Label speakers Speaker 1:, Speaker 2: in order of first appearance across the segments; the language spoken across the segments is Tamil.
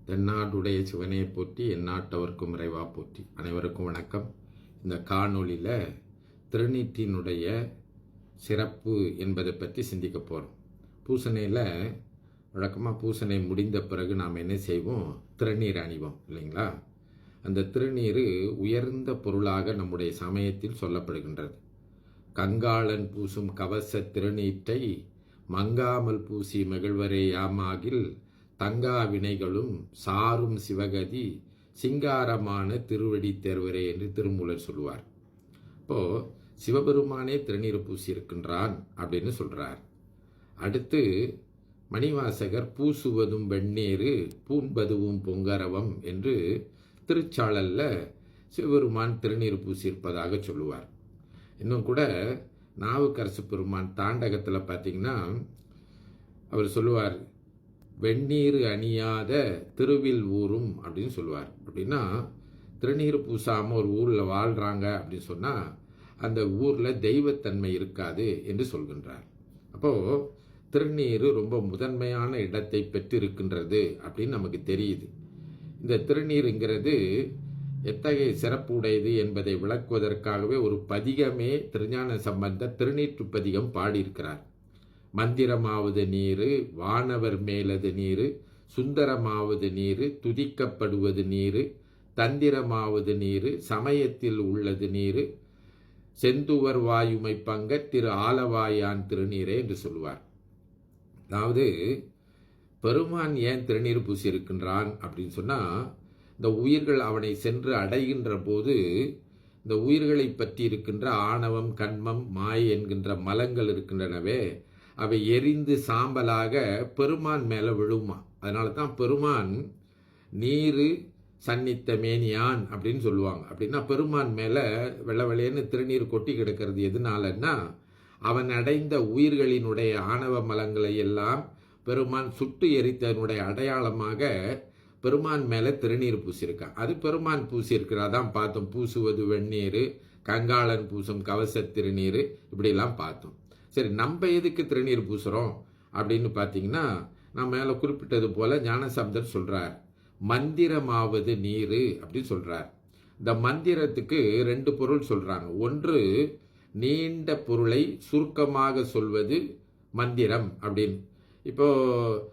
Speaker 1: தென்னாடுடைய சிவனே போற்றி, எந்நாட்டவர்க்கும் இறைவா போற்றி. அனைவருக்கும் வணக்கம். இந்த காணொளியில் திருநீற்றினுடைய சிறப்பு என்பதை பற்றி சிந்திக்க போகிறோம். பூசணையில் வழக்கமாக பூசணை முடிந்த பிறகு நாம் என்ன செய்வோம்? திருநீர் அணிவோம் இல்லைங்களா? அந்த திருநீர் உயர்ந்த பொருளாக நம்முடைய சமயத்தில் சொல்லப்படுகின்றது. கங்காளன் பூசும் கவச திருநீற்றை மங்காமல் பூசி மகிழ்வரே யாமாகில் தங்கா வினைகளும் சாரும் சிவகதி சிங்காரமான திருவடி தேர்வரே என்று திருமூலர் சொல்லுவார். இப்போது சிவபெருமானே திருநீர் பூசி இருக்கின்றான் அப்படின்னு சொல்கிறார். அடுத்து மணிவாசகர் பூசுவதும் வெண்ணீரு பூண்பதுவும் பொங்கரவம் என்று திருச்சாளலில் சிவபெருமான் திருநீர் பூசியிருப்பதாக சொல்லுவார். இன்னும் கூட நாவுக்கரசு பெருமான் தாண்டகத்தில் பார்த்தீங்கன்னா அவர் சொல்லுவார், வெந்நீர் அணியாத திருவில் ஊரும் அப்படின்னு சொல்லுவார். அப்படின்னா திருநீர் பூசாமல் ஒரு ஊரில் வாழ்கிறாங்க அப்படின்னு சொன்னால் அந்த ஊரில் தெய்வத்தன்மை இருக்காது என்று சொல்கின்றார். அப்போது திருநீர் ரொம்ப முதன்மையான இடத்தை பெற்றிருக்கின்றது அப்படின்னு நமக்கு தெரியுது. இந்த திருநீருங்கிறது எத்தகைய சிறப்பு உடையது என்பதை விளக்குவதற்காகவே ஒரு பதிகமே திருஞான சம்பந்தர் திருநீற்று பதிகம் பாடியிருக்கிறார். மந்திரமாவது நீரு வானவர் மேலது நீரு சுந்தரமாவது நீரு துதிக்கப்படுவது நீரு தந்திரமாவது நீரு சமயத்தில் உள்ளது நீரு செந்துவர் வாயுமை பங்க திரு ஆலவாயான் திருநீரே என்று சொல்லுவார். அதாவது பெருமான் ஏன் திருநீர் பூசி இருக்கின்றான் அப்படின்னு சொன்னால், இந்த உயிர்கள் அவனை சென்று அடைகின்ற போது இந்த உயிர்களை பற்றி இருக்கின்ற ஆணவம் கண்மம் மாய் என்கின்ற மலங்கள் இருக்கின்றனவே, அவை எரிந்து சாம்பலாக பெருமான் மேலே விழுமா. அதனால தான் பெருமான் நீரு சன்னித்த மேனியான் அப்படின்னு சொல்லுவாங்க. அப்படின்னா பெருமான் மேலே வெள்ளை வெள்ளையன்னு திருநீர் கொட்டி கிடக்கிறது எதுனாலன்னா, அவன் அடைந்த உயிர்களினுடைய ஆணவ மலங்களை எல்லாம் பெருமான் சுட்டு எரித்தனுடைய அடையாளமாக பெருமான் மேலே திருநீர் பூசியிருக்கான். அது பெருமான் பூசியிருக்கிறதான் பார்த்தோம். பூசுவது வெந்நீர், கங்காளன் பூசும் கவச திருநீர், இப்படிலாம் பார்த்தோம். சரி, நம்ம எதுக்கு திருநீர் பூசுகிறோம் அப்படின்னு பார்த்தீங்கன்னா, நான் மேலே குறிப்பிட்டது போல் ஞானசம்பந்தர் சொல்கிறார், மந்திரமாவது நீர் அப்படின்னு சொல்கிறார். இந்த மந்திரத்துக்கு ரெண்டு பொருள் சொல்கிறாங்க. ஒன்று, நீண்ட பொருளை சுருக்கமாக சொல்வது மந்திரம் அப்படின்னு. இப்போது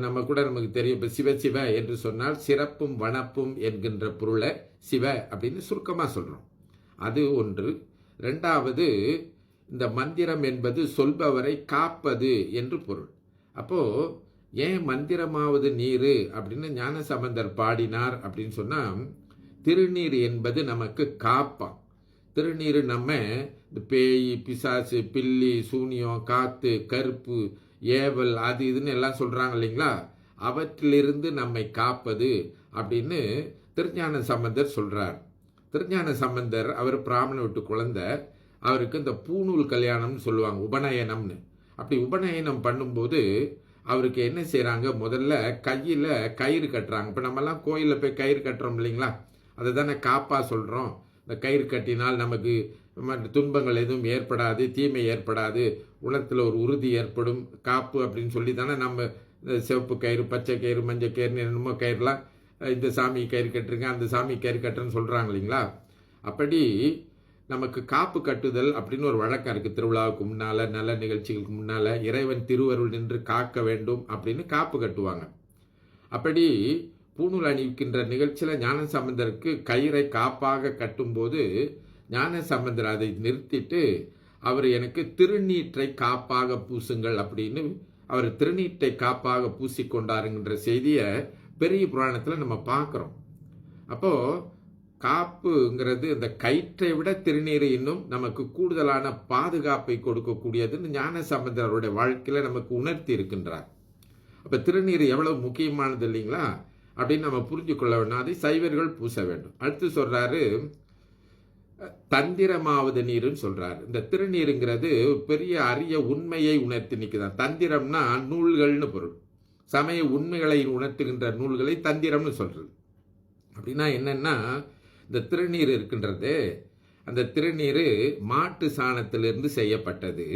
Speaker 1: நம்ம கூட நமக்கு தெரியும், இப்போ சிவ சிவ என்று சொன்னால் சிறப்பும் வனப்பும் என்கின்ற பொருளை சிவ அப்படின்னு சுருக்கமாக சொல்கிறோம். அது ஒன்று. ரெண்டாவது, இந்த மந்திரம் என்பது சொல்பவரை காப்பது என்று பொருள். அப்போது ஏன் மந்திரமாவது நீர் அப்படின்னு ஞானசம்பந்தர் பாடினார் அப்படின்னு சொன்னால், திருநீர் என்பது நமக்கு காப்பான். திருநீர் நம்ம இந்த பேய் பிசாசு பில்லி சூனியம் காத்து கருப்பு ஏவல் அது இதுன்னு எல்லாம் சொல்கிறாங்க இல்லைங்களா, அவற்றிலிருந்து நம்மை காப்பது அப்படின்னு திருஞான சம்பந்தர் சொல்கிறார். திருஞான சம்பந்தர் அவர் பிராமண வீட்டு குழந்தை. அவருக்கு இந்த பூநூல் கல்யாணம்னு சொல்லுவாங்க, உபநயனம்னு. அப்படி உபநயனம் பண்ணும்போது அவருக்கு என்ன செய்கிறாங்க, முதல்ல கையில் கயிறு கட்டுறாங்க. இப்போ நம்மலாம் கோயிலில் போய் கயிறு கட்டுறோம் இல்லைங்களா, அதை தானே காப்பா சொல்கிறோம். இந்த கயிறு கட்டினால் நமக்கு துன்பங்கள் எதுவும் ஏற்படாது, தீமை ஏற்படாது, உலகத்தில் ஒரு உறுதி ஏற்படும், காப்பு அப்படின்னு சொல்லி தானே நம்ம இந்த சிவப்பு கயிறு பச்சை கயிறு மஞ்சள் கயிறுன்னு என்னமோ கயிறுலாம், இந்த சாமி கயிறு கட்டுருங்க அந்த சாமி கயிறு கட்டுறன்னு சொல்கிறாங்க இல்லைங்களா. அப்படி நமக்கு காப்பு கட்டுதல் அப்படின்னு ஒரு வழக்கம் இருக்குது. திருவிழாவுக்கு முன்னால் நல்ல நிகழ்ச்சிகளுக்கு முன்னால் இறைவன் திருவருள் நின்று காக்க வேண்டும் அப்படின்னு காப்பு கட்டுவாங்க. அப்படி பூநூல் அணிவிக்கின்ற நிகழ்ச்சியில் ஞானசம்பந்தருக்கு கயிறை காப்பாக கட்டும்போது ஞானசம்பந்தர் அதை நிறுத்திட்டு அவர் எனக்கு திருநீற்றை காப்பாக பூசுங்கள் அப்படின்னு அவர் திருநீற்றை காப்பாக பூசிக்கொண்டாருங்கிற செய்தியை பெரிய புராணத்தில் நம்ம பார்க்குறோம். அப்போது காப்புங்கிறது இந்த கயிற்றை விட திருநீர் இன்னும் நமக்கு கூடுதலான பாதுகாப்பை கொடுக்கக்கூடியதுன்னு ஞானசம்பந்தருடைய வாழ்க்கையில் நமக்கு உணர்த்தி இருக்கின்றார். அப்போ திருநீர் எவ்வளவு முக்கியமானது இல்லைங்களா அப்படின்னு நம்ம புரிஞ்சு கொள்ள வேண்டும். அதை சைவர்கள் பூச வேண்டும். அடுத்து சொல்கிறாரு, தந்திரமாவது நீருன்னு சொல்கிறாரு. இந்த திருநீருங்கிறது பெரிய அரிய உண்மையை உணர்த்தி நிற்குதான். தந்திரம்னா நூல்கள்னு பொருள். சமய உண்மைகளை உணர்த்துகின்ற நூல்களை தந்திரம்னு சொல்கிறது. அப்படின்னா என்னென்னா, இந்த திருநீர் இருக்கின்றது, அந்த திருநீர் மாட்டு சாணத்திலிருந்து செய்யப்பட்டது.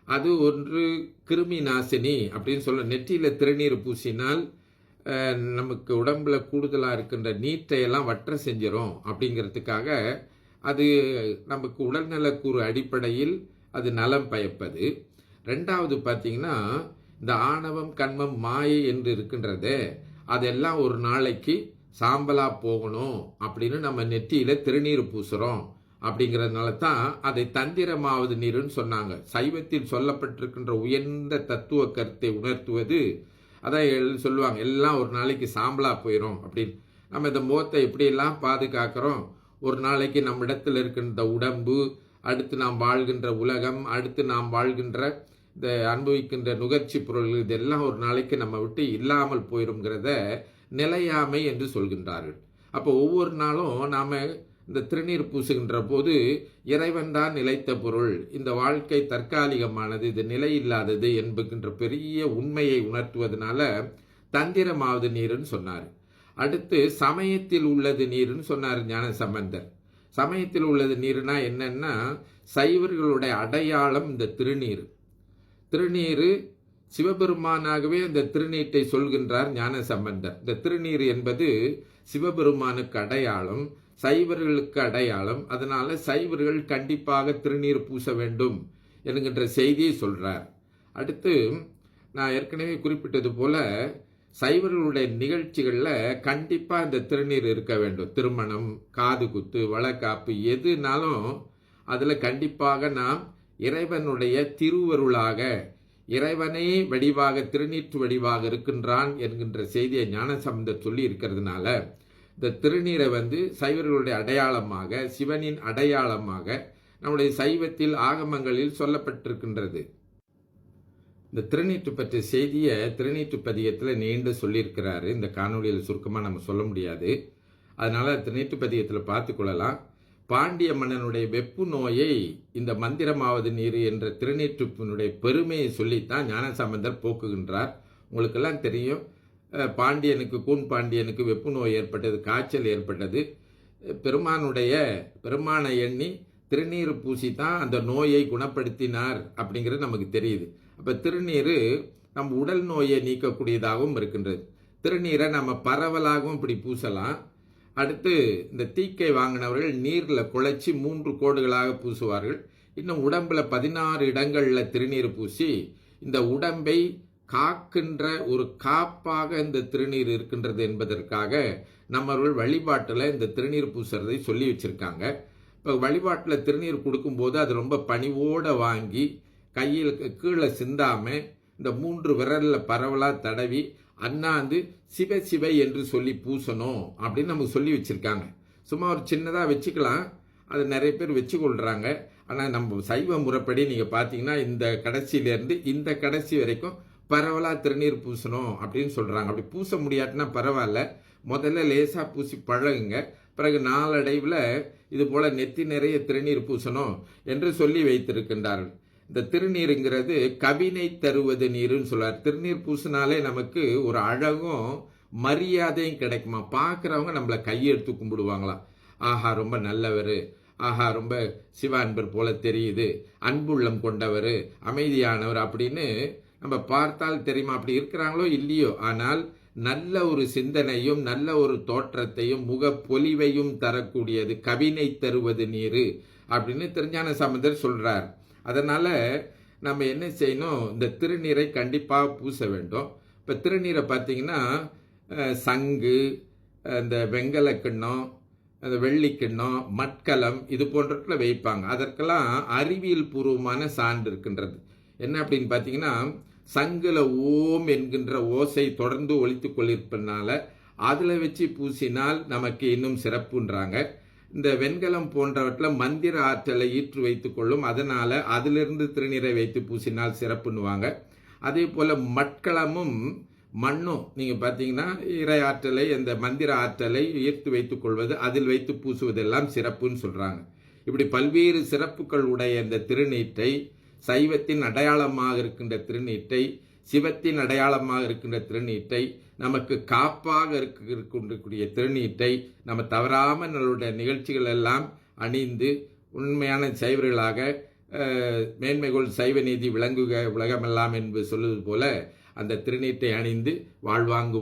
Speaker 1: அது ஒன்று கிருமி நாசினி அப்படின்னு சொல்ல. நெற்றியில் திருநீர் பூசினால் நமக்கு உடம்புல கூடுதலாக இருக்கின்ற நீற்றையெல்லாம் வற்ற செஞ்சிடும் அப்படிங்கிறதுக்காக அது நமக்கு உடல்நலக்கூறு அடிப்படையில் அது நலம் பயப்பது. ரெண்டாவது பார்த்தீங்கன்னா, இந்த ஆணவம் கண்மம் மாயை என்று இருக்கின்றதே அதெல்லாம் ஒரு நாளைக்கு சாம்பலாக போகணும் அப்படின்னு நம்ம நெற்றியில் திருநீர் பூசுகிறோம். அப்படிங்கிறதுனால தான் அதை தந்திரமாவது நீருன்னு சொன்னாங்க. சைவத்தில் சொல்லப்பட்டிருக்கின்ற உயர்ந்த தத்துவ கருத்தை உணர்த்துவது அதான் சொல்லுவாங்க, எல்லாம் ஒரு நாளைக்கு சாம்பலாக போயிடும் அப்படின்னு. நம்ம இந்த முகத்தை எப்படியெல்லாம் பாதுகாக்கிறோம், ஒரு நாளைக்கு நம்ம இடத்துல இருக்கின்ற உடம்பு, அடுத்து நாம் வாழ்கின்ற உலகம், அடுத்து நாம் வாழ்கின்ற இந்த அனுபவிக்கின்ற நுகர்ச்சி பொருள்கள், இதெல்லாம் ஒரு நாளைக்கு நம்ம விட்டு இல்லாமல் போயிருங்கிறத நிலையாமை என்று சொல்கின்றார்கள். அப்போ ஒவ்வொரு நாளும் நாம் இந்த திருநீர் பூசுகின்ற போது இறைவன் தான் நிலைத்த பொருள், இந்த வாழ்க்கை தற்காலிகமானது, இது நிலையில்லாதது என்பகின்ற பெரிய உண்மையை உணர்த்துவதனால தந்திரமாவது நீருன்னு சொன்னார். அடுத்து சமயத்தில் உள்ளது நீருன்னு சொன்னார் ஞானசம்பந்தர். சமயத்தில் உள்ளது நீருனா என்னன்னா, சைவர்களுடைய அடையாளம் இந்த திருநீர். திருநீர் சிவபெருமானாகவே அந்த திருநீட்டை சொல்கின்றார் ஞானசம்பந்தர். இந்த திருநீர் என்பது சிவபெருமானுக்கு அடையாளம், சைவர்களுக்கு அடையாளம். அதனால சைவர்கள் கண்டிப்பாக திருநீர் பூச வேண்டும் என்கின்ற செய்தியை சொல்றார். அடுத்து நான் ஏற்கனவே குறிப்பிட்டது போல சைவர்களுடைய நிகழ்ச்சிகளில் கண்டிப்பாக இந்த திருநீர் இருக்க வேண்டும். திருமணம், காது குத்து, வளக்காப்பு எதுனாலும் அதில் கண்டிப்பாக நாம் இறைவனுடைய திருவருளாக, இறைவனே வடிவாக திருநீற்று வடிவாக இருக்கின்றான் என்கின்ற செய்தியை ஞானசம்பந்தர் சொல்லி இருக்கிறதுனால இந்த திருநீரை சைவர்களுடைய அடையாளமாக, சிவனின் அடையாளமாக நம்முடைய சைவத்தில் ஆகமங்களில் சொல்லப்பட்டிருக்கின்றது. இந்த திருநீற்று பற்றிய செய்தியை திருநீற்று பதிகத்தில் நீண்டு சொல்லியிருக்கிறாரு. இந்த காணொலியில் சுருக்கமாக நம்ம சொல்ல முடியாது, அதனால திருநீற்று பதிகத்தில் பார்த்து கொள்ளலாம். பாண்டிய மன்னனுடைய வெப்பு நோயை இந்த மந்திரமாவது நீர் என்ற திருநீற்றுப்பினுடைய பெருமையை சொல்லித்தான் ஞானசம்பந்தர் போக்குகின்றார். உங்களுக்கெல்லாம் தெரியும், பாண்டியனுக்கு, கூன் பாண்டியனுக்கு வெப்பு நோய் ஏற்பட்டது, காய்ச்சல் ஏற்பட்டது. பெருமானை எண்ணி திருநீர் பூசி தான் அந்த நோயை குணப்படுத்தினார் அப்படிங்கிறது நமக்கு தெரியுது. அப்போ திருநீர் நம்ம உடல் நோயை நீக்கக்கூடியதாகவும் இருக்கின்றது. திருநீரை நம்ம பரவலாகவும் இப்படி பூசலாம். அடுத்து இந்த தீக்கை வாங்கினவர்கள் நீரில் குழைச்சி 3 கோடுகளாக பூசுவார்கள். இன்னும் உடம்புல 16 இடங்களில் திருநீர் பூசி இந்த உடம்பை காக்கின்ற ஒரு காப்பாக இந்த திருநீர் இருக்கின்றது என்பதற்காக நம்மவர்கள் வழிபாட்டில் இந்த திருநீர் பூசுறதை சொல்லி வச்சுருக்காங்க. இப்போ வழிபாட்டில் திருநீர் கொடுக்கும்போது அது ரொம்ப பணிவோடு வாங்கி கையில் கீழே சிந்தாமல் இந்த 3 விரலில் பரவலாக தடவி அண்ணாந்து சிவ சிவ என்று சொல்லி பூசணும் அப்படின்னு நமக்கு சொல்லி வச்சுருக்காங்க. சும்மா ஒரு சின்னதாக வச்சுக்கலாம், அது நிறைய பேர் வச்சு கொள்கிறாங்க. ஆனால் நம்ம சைவ முறைப்படி நீங்கள் பார்த்தீங்கன்னா இந்த கடைசியிலேருந்து இந்த கடைசி வரைக்கும் பரவலாக திருநீர் பூசணும் அப்படின்னு சொல்கிறாங்க. அப்படி பூச முடியாட்டினா பரவாயில்ல, முதல்ல லேசாக பூசி பழகுங்க. பிறகு நாளடைவில் இது போல் நெத்தி நிறைய திருநீர் பூசணும் என்று சொல்லி வைத்திருக்கின்றார்கள். இந்த திருநீருங்கிறது கவினை தருவது நீருன்னு சொல்றார். திருநீர் பூசினாலே நமக்கு ஒரு அழகும் மரியாதையும் கிடைக்குமா. பார்க்குறவங்க நம்மளை கையெடுத்து கும்பிடுவாங்களாம். ஆஹா ரொம்ப நல்லவர், ஆஹா ரொம்ப சிவ அன்பர் போல தெரியுது, அன்புள்ளம் கொண்டவர், அமைதியானவர் அப்படின்னு நம்ம பார்த்தால் தெரியுமா. அப்படி இருக்கிறாங்களோ இல்லையோ, ஆனால் நல்ல ஒரு சிந்தனையும் நல்ல ஒரு தோற்றத்தையும் முகப்பொலிவையும் தரக்கூடியது கவினை தருவது நீர் அப்படின்னு திருஞான சம்பந்தர் சொல்றார். அதனால நம்ம என்ன செய்யணும், இந்த திருநீரை கண்டிப்பாக பூச வேண்டும். இப்போ திருநீரை பார்த்தீங்கன்னா சங்கு, இந்த வெங்கல கிண்ணம், அந்த வெள்ளி கிண்ணம், மட்கலம் இது போன்றதுல வைப்பாங்க. அதற்கெல்லாம் அறிவியல் பூர்வமான சான்று இருக்கின்றது. என்ன அப்படின்னு பார்த்தீங்கன்னா, சங்குல ஓம் என்கின்ற ஓசை தொடர்ந்து ஒலித்து கொள்ளிருப்பதனால அதில் வச்சு பூசினால் நமக்கு இன்னும் சிறப்புன்றாங்க. இந்த வெண்கலம் போன்றவற்றில் மந்திர ஆற்றலை ஈற்று வைத்து கொள்ளும், அதனால் அதிலிருந்து திருநீரை வைத்து பூசினால் சிறப்புன்னுவாங்க. அதே போல் மட்கலமும் மண்ணும் நீங்கள் பார்த்தீங்கன்னா இறை ஆற்றலை, அந்த மந்திர ஆற்றலை ஈர்த்து வைத்துக் கொள்வது, அதில் வைத்து பூசுவதெல்லாம் சிறப்புன்னு சொல்கிறாங்க. இப்படி பல்வேறு சிறப்புகள் உடைய இந்த திருநீற்றை, சைவத்தின் அடையாளமாக இருக்கின்ற திருநீற்றை, சிவத்தின் அடையாளமாக இருக்கின்ற திருநீற்றை, நமக்கு காப்பாக இருக்கக்கூடிய திருநீற்றை நம்ம தவறாமல் நம்மளுடைய நிகழ்ச்சிகள் எல்லாம் அணிந்து உண்மையான சைவர்களாக மேன்மைகோள் சைவ நீதி விளங்குக உலகமெல்லாம் என்பது சொல்வது போல அந்த திருநீற்றை அணிந்து வாழ்வாங்கு